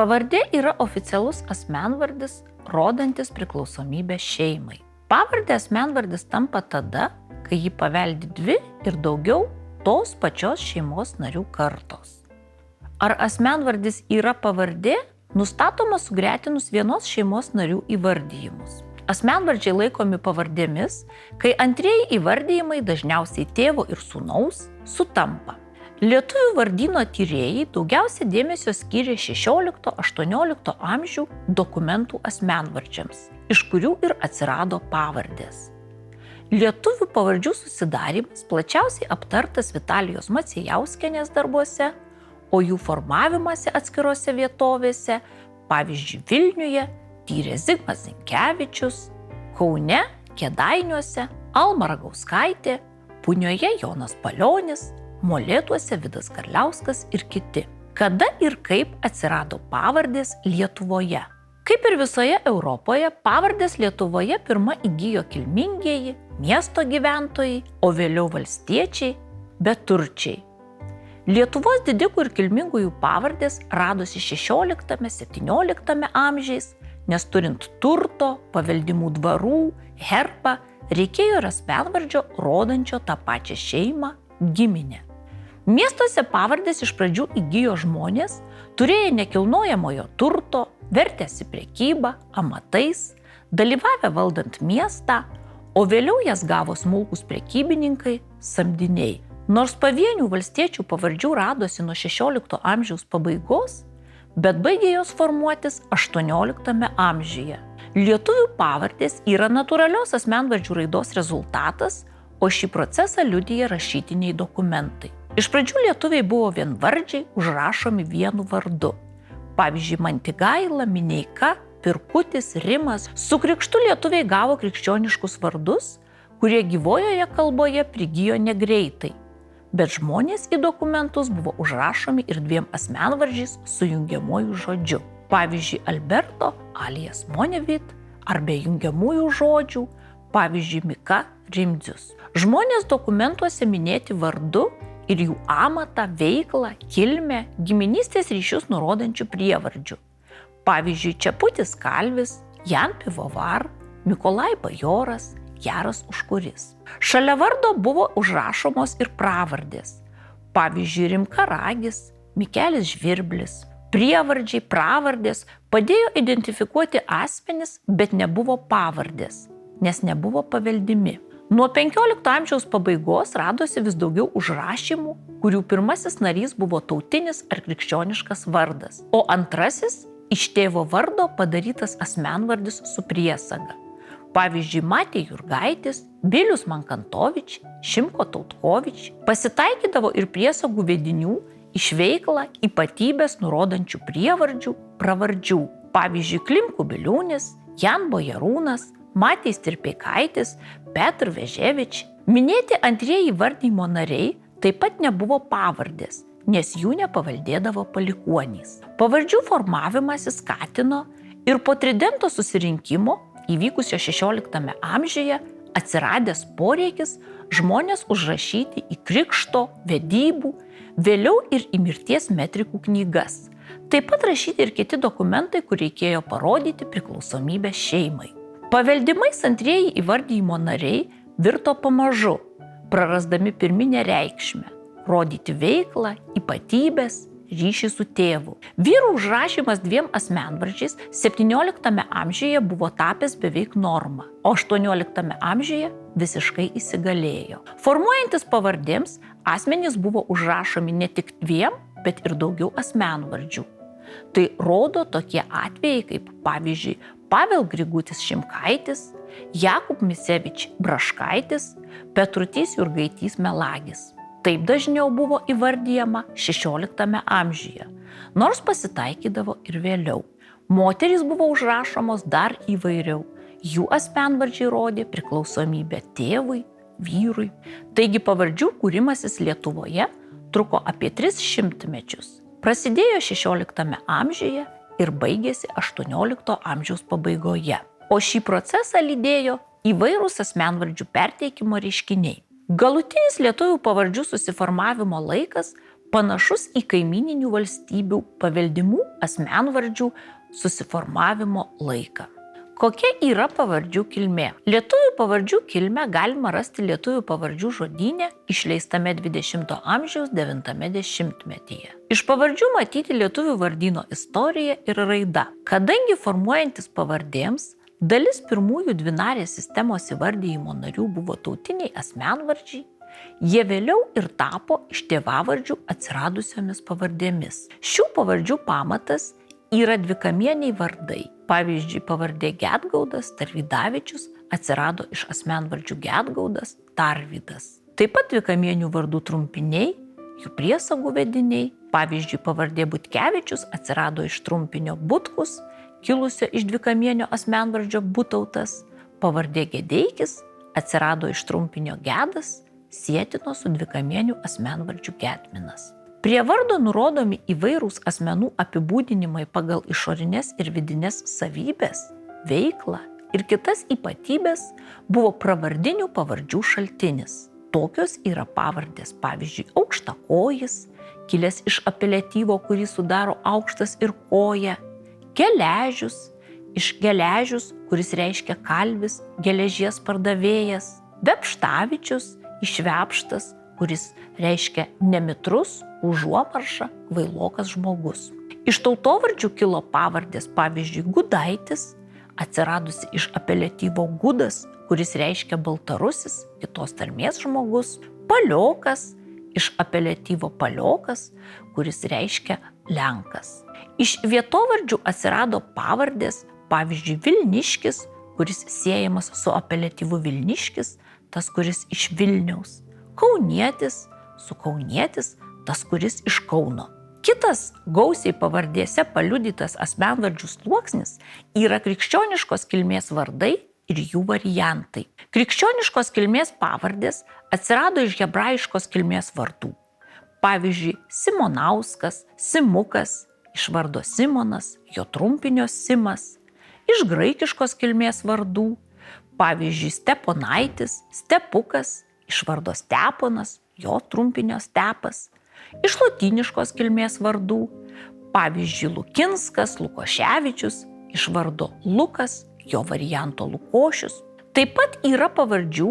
Pavardė yra oficialus asmenvardis, rodantis priklausomybę šeimai. Pavardė asmenvardis tampa tada, kai jį paveldi 2 ir daugiau tos pačios šeimos narių kartos. Ar asmenvardis yra pavardė, nustatoma sugretinus vienos šeimos narių įvardijimus. Asmenvardžiai laikomi pavardėmis, kai antrieji įvardijimai dažniausiai tėvo ir sūnaus sutampa. Lietuvių vardyno tyrėjai daugiausia dėmesio skyrė 16-18 amžių dokumentų asmenvardžiams, iš kurių ir atsirado pavardės. Lietuvių pavardžių susidarimas plačiausiai aptartas Vitalijos Macijauskienės darbuose, o jų formavimąsi atskirose vietovėse, pavyzdžiui Vilniuje, tyrė Zigmas Zinkevičius, Kaune, Kėdainiuose, Alma Ragauskaitė, Punioje Jonas Palionis, Molėtuose Vidas Garliauskas ir kiti. Kada ir kaip atsirado pavardės Lietuvoje? Kaip ir visoje Europoje, pavardės Lietuvoje pirma įgijo kilmingieji, miesto gyventojai, o vėliau valstiečiai, beturčiai. Lietuvos didikų ir kilmingųjų pavardės radosi 16-17 amžiais, nes turint turto, paveldimų dvarų, herbą, reikėjo ir asmenvardžio rodančio tą pačią šeimą, giminę. Miestuose pavardės iš pradžių įgijo žmonės, turėję nekilnojamojo turto, vertėsi prekybą, amatais, dalyvavę valdant miestą, o vėliau jas gavo smulkūs prekybininkai, samdiniai. Nors pavienių valstiečių pavardžių radosi nuo 16 amžiaus pabaigos, bet baigė jos formuotis 18 amžiuje. Lietuvių pavardės yra natūralios asmenvardžių raidos rezultatas, o šį procesą liudija rašytiniai dokumentai. Iš pradžių lietuviai buvo vienvardžiai užrašomi vienu vardu. Pavyzdžiui, Mantigaila, Mineika, Pirkutis, Rimas. Su krikštu lietuviai gavo krikščioniškus vardus, kurie gyvojoje kalboje prigijo negreitai. Bet žmonės į dokumentus buvo užrašomi ir 2 asmenvardžiais su jungiamuoju žodžiu. Pavyzdžiui, Alberto alias Monevit ar be jungiamųjų žodžių, pavyzdžiui, Mika Rimdzius. Žmonės dokumentuose minėti vardu ir jų amatą, veiklą, kilmę, giminystės ryšius nurodančių prievardžių. Pavyzdžiui, Čeputis Kalvis, Jan Pivovar, Mikolai Bajoras, Jaras Užkuris. Šalia vardo buvo užrašomos ir pravardės. Pavyzdžiui, Rimka Ragis, Mikelis Žvirblis. Prievardžiai, pravardės padėjo identifikuoti asmenis, bet nebuvo pavardės, nes nebuvo paveldimi. Nuo 15 amžiaus pabaigos radosi vis daugiau užrašymų, kurių pirmasis narys buvo tautinis ar krikščioniškas vardas, o antrasis iš tėvo vardo padarytas asmenvardis su priesaga. Pavyzdžiui, Matė Jurgaitis, Bilius Mankantovič, Šimko Tautkovič. Pasitaikydavo ir priesagų vedinių iš veiklą ypatybės nurodančių prievardžių, pravardžių. Pavyzdžiui, Klim Kubiliūnis, Jan Bojarūnas, Matej Stirpeikaitis, Petr Veževič. Minėti antrieji vardinimo nariai taip pat nebuvo pavardės, nes jų nepaveldėdavo palikuonys. Pavardžių formavimąsi skatino ir po Tridento susirinkimo įvykusio 16 amžiuje atsiradęs poreikis žmonės užrašyti į krikšto, vedybų, vėliau ir į mirties metrikų knygas. Taip pat rašyti ir kiti dokumentai, kur reikėjo parodyti priklausomybę šeimai. Paveldimais antrieji įvardijimo nariai virto pamažu, prarasdami pirminę reikšmę – rodyti veiklą, ypatybės, ryšį su tėvu. Vyrų užrašymas 2 asmenvardžiais 17 amžiuje buvo tapęs beveik norma, o 18 amžiuje visiškai įsigalėjo. Formuojantis pavardėms, asmenys buvo užrašomi ne tik 2, bet ir daugiau asmenvardžių. Tai rodo tokie atvejai kaip, pavyzdžiui, Pavel Grigutis Šimkaitis, Jakub Misevič Braškaitis, Petrutys Jurgaitys Melagis. Taip dažniau buvo įvardyjama 16 amžiuje, nors pasitaikydavo ir vėliau. Moterys buvo užrašomos dar įvairiau. Jų asmenvardžiai rodė priklausomybę tėvui, vyrui. Taigi pavardžių kūrimasis Lietuvoje truko apie 300 mečius. Prasidėjo 16 amžiuje ir baigėsi 18 amžiaus pabaigoje. O šį procesą lydėjo įvairūs asmenvardžių perteikimo reiškiniai. Galutinis lietuvių pavardžių susiformavimo laikas panašus į kaimyninių valstybių paveldimų asmenvardžių susiformavimo laiką. Kokia yra pavardžių kilmė? Lietuvių pavardžių kilmę galima rasti lietuvių pavardžių žodyne išleistame 20 amžiaus 90-metyje. Iš pavardžių matyti lietuvių vardyno istorija ir raida. Kadangi formuojantis pavardėms, dalis pirmųjų dvinarės sistemos įvardyjimo narių buvo tautiniai asmenvardžiai, jie vėliau ir tapo iš tėvavardžių atsiradusiomis pavardėmis. Šių pavardžių pamatas yra dvikamieniai vardai. Pavyzdžiui, pavardė Gedgaudas, Tarvydavičius atsirado iš asmenvardžių Gedgaudas, Tarvydas. Taip pat dvikamienių vardų trumpiniai, jų priesagų vediniai. Pavyzdžiui, pavardė Butkevičius atsirado iš trumpinio Butkus, kilusio iš dvikamienio asmenvardžio Butautas. Pavardė Gedeikis atsirado iš trumpinio Gedas, sietino su dvikamieniu asmenvardžiu Gedminas. Prie vardo nurodomi įvairūs asmenų apibūdinimai pagal išorinės ir vidinės savybės, veiklą ir kitas ypatybės buvo pravardinių pavardžių šaltinis. Tokios yra pavardės, pavyzdžiui, Aukštakojis, kilęs iš apeliatyvo, kurį sudaro aukštas ir koja, Geležius, iš Geležius, kuris reiškia kalvis, geležies pardavėjas, Vepštavičius, iš Vepštas, kuris reiškia nemitrus, užuomarša, kvailokas žmogus. Iš tautovardžių kilo pavardės, pavyzdžiui, Gudaitis, atsiradusi iš apeliatyvo Gudas, kuris reiškia baltarusis, kitos tarmės žmogus, Paliokas, iš apeliatyvo Paliokas, kuris reiškia lenkas. Iš vietovardžių atsirado pavardės, pavyzdžiui, Vilniškis, kuris siejamas su apeliatyvu Vilniškis, tas, kuris iš Vilniaus. Kaunietis, su Kaunietis, tas, kuris iš Kauno. Kitas gausiai pavardėse paliudytas asmenvardžių sluoksnis yra krikščioniškos kilmės vardai ir jų variantai. Krikščioniškos kilmės pavardės atsirado iš hebrajiškos kilmės vardų. Pavyzdžiui, Simonauskas, Simukas, iš vardo Simonas, jo trumpinio Simas, iš graikiškos kilmės vardų. Pavyzdžiui, Steponaitis, Stepukas, iš vardo Steponas, jo trumpinio Stepas, iš lotyniškos kilmės vardų, pavyzdžiui, Lukinskas, Lukoševičius, iš vardo Lukas, jo varianto Lukošius. Taip pat yra pavardžių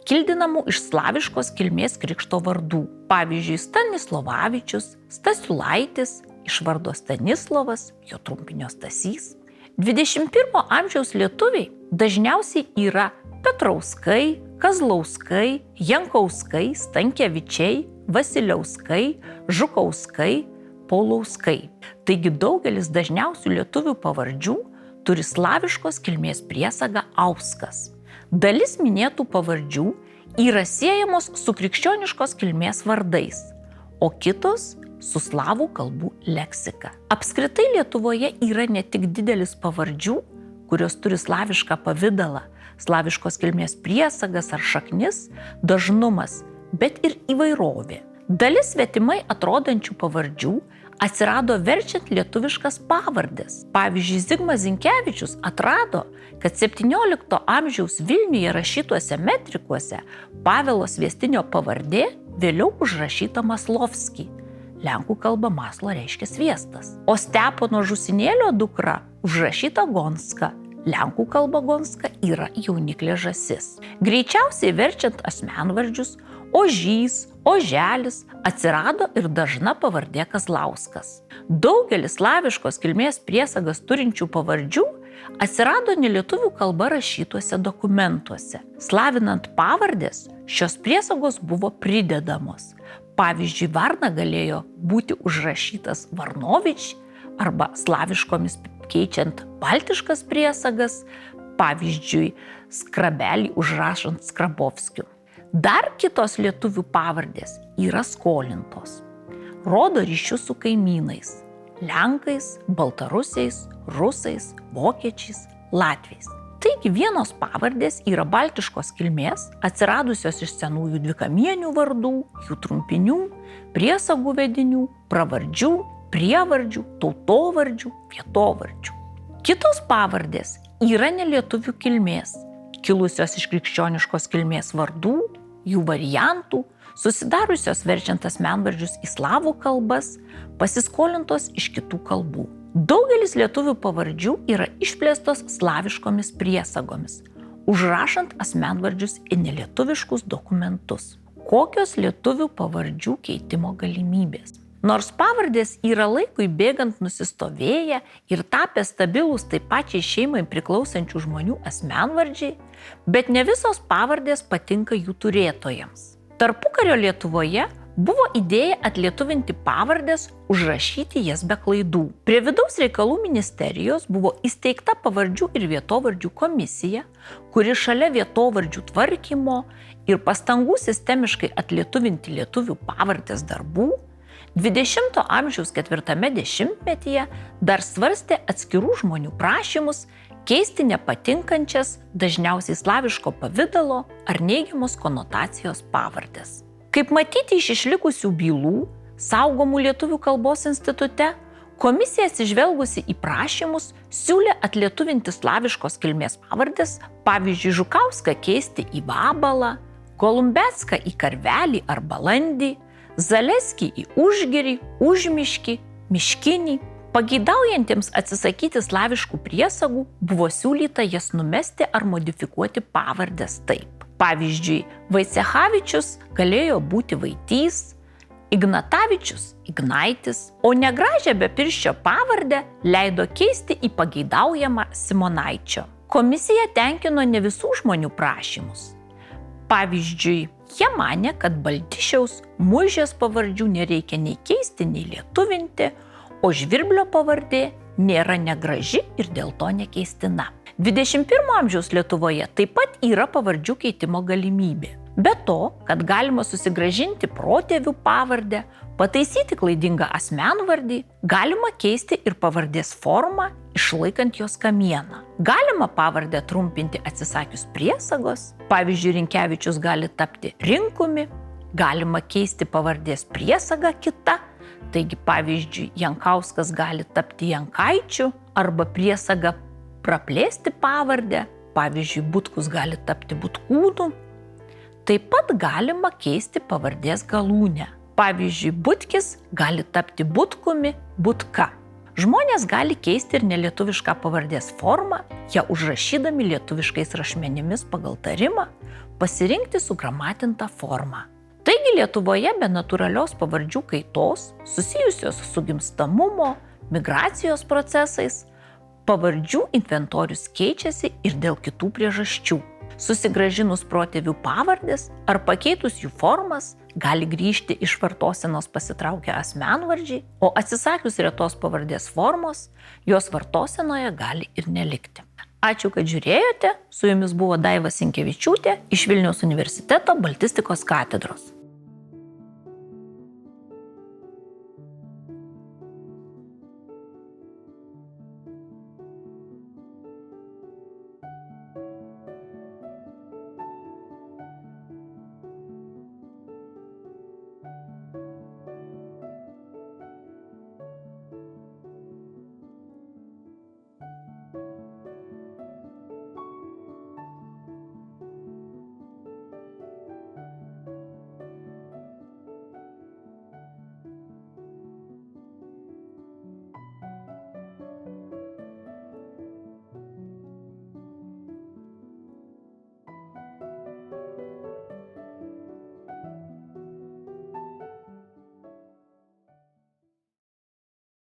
kildinamų iš slaviškos kilmės krikšto vardų, pavyzdžiui, Stanislovavičius, Stasiulaitis, iš vardo Stanislovas, jo trumpinio Stasys. 21 amžiaus lietuviai dažniausiai yra Petrauskai, Kazlauskai, Jankauskai, Stankevičiai, Vasiliauskai, Žukauskai, Paulauskai. Taigi daugelis dažniausių lietuvių pavardžių turi slaviškos kilmės priesagą Auskas. Dalis minėtų pavardžių yra siejamos su krikščioniškos kilmės vardais, o kitos su slavų kalbų leksika. Apskritai Lietuvoje yra ne tik didelis pavardžių, kurios turi slavišką pavidalą, slaviškos kilmės priesagas ar šaknis, dažnumas, bet ir įvairovė. Dalis svetimai atrodančių pavardžių atsirado verčiant lietuviškas pavardės. Pavyzdžiui, Zigmas Zinkevičius atrado, kad 17 amžiaus Vilniuje rašytuose metrikuose Pavelo Sviestinio pavardė vėliau užrašyta Maslovski. Lenkų kalba maslo reiškia sviestas. O Stepono Žusinėlio dukra užrašyta Gonska. Lenkų kalba Gonska yra jauniklė žąsis. Greičiausiai verčiant asmenvardžius Ožys, Oželis atsirado ir dažna pavardė Kazlauskas. Daugelis slaviškos kilmės priesagas turinčių pavardžių atsirado nelietuvių kalba rašytuose dokumentuose. Slavinant pavardės, šios priesagos buvo pridedamos. Pavyzdžiui, Varna galėjo būti užrašytas Varnovič arba slaviškomis keičiant baltiškas priesagas, pavyzdžiui, Skrabelį užrašant Skrabovskiu. Dar kitos lietuvių pavardės yra skolintos. Rodo ryšius su kaimynais – Lenkais, Baltarusiais, Rusais, Vokiečiais, Latviais. Taigi vienos pavardės yra baltiškos kilmės, atsiradusios iš senųjų dvikamienių vardų, jų trumpinių, priesagų vedinių, pravardžių, prievardžių, tautovardžių, vietovardžių. Kitos pavardės yra nelietuvių kilmės, kilusios iš krikščioniškos kilmės vardų, jų variantų, susidariusios verčiant asmenvardžius į slavų kalbas, pasiskolintos iš kitų kalbų. Daugelis lietuvių pavardžių yra išplėstos slaviškomis priesagomis, užrašant asmenvardžius į nelietuviškus dokumentus. Kokios lietuvių pavardžių keitimo galimybės? Nors pavardės yra laikui bėgant nusistovėję ir tapę stabilūs taip pačiai šeimai priklausančių žmonių asmenvardžiai, bet ne visos pavardės patinka jų turėtojams. Tarpukario Lietuvoje buvo idėja atlietuvinti pavardės, užrašyti jas be klaidų. Prie Vidaus reikalų ministerijos buvo įsteigta pavardžių ir vietovardžių komisija, kuri šalia vietovardžių tvarkymo ir pastangų sistemiškai atlietuvinti lietuvių pavardės darbų 20 amžiaus 4 dešimtmetyje dar svarstė atskirų žmonių prašymus keisti nepatinkančias, dažniausiai slaviško pavidalo ar neigiamos konotacijos pavardės. Kaip matyti iš išlikusių bylų, saugomų Lietuvių kalbos institute, komisija atsižvelgusi į prašymus siūlė atlietuvinti slaviškos kilmės pavardės, pavyzdžiui, Žukauską keisti į Vabalą, Golumbecką į Karvelį ar Balandį, Zaleskį į Užgirį, Užmiškį, Miškinį. Pageidaujantiems atsisakyti slaviškų priesagų buvo siūlyta jas numesti ar modifikuoti pavardės taip. Pavyzdžiui, Vaicechavičius galėjo būti Vaitys, Ignatavičius – Ignaitis, o negražią bepirščio pavardę leido keisti į pageidaujamą Simonaičio. Komisija tenkino ne visų žmonių prašymus. Pavyzdžiui, jie manė, kad Baltišiaus, Muižės pavardžių nereikia nei keisti, nei lietuvinti, o Žvirblio pavardė nėra negraži ir dėl to nekeistina. 21 amžiaus Lietuvoje taip pat yra pavardžių keitimo galimybė. Be to, kad galima susigrąžinti protėvių pavardę, pataisyti klaidingą asmenvardį, galima keisti ir pavardės formą, išlaikant jos kamieną. Galima pavardę trumpinti atsisakius priesagos, pavyzdžiui, Rinkevičius gali tapti Rinkumi, galima keisti pavardės priesagą kita, taigi pavyzdžiui, Jankauskas gali tapti Jankaičiu arba priesagą praplėsti pavardę, pavyzdžiui, Butkus gali tapti Butkūnu. Taip pat galima keisti pavardės galūnę. Pavyzdžiui, Butkis gali tapti Butkumi, Butka. Žmonės gali keisti ir nelietuvišką pavardės formą, ją užrašydami lietuviškais rašmenimis pagal tarimą, pasirinkti sugramatintą formą. Taigi Lietuvoje be natūralios pavardžių kaitos, susijusios su gimstamumo, migracijos procesais, pavardžių inventorius keičiasi ir dėl kitų priežasčių. Susigrąžinus protėvių pavardės ar pakeitus jų formas, gali grįžti iš vartosenos pasitraukę asmenvardžiai, o atsisakius retos pavardės formos, jos vartosenoje gali ir nelikti. Ačiū, kad žiūrėjote. Su jumis buvo Daiva Sinkevičiūtė iš Vilniaus universiteto baltistikos katedros.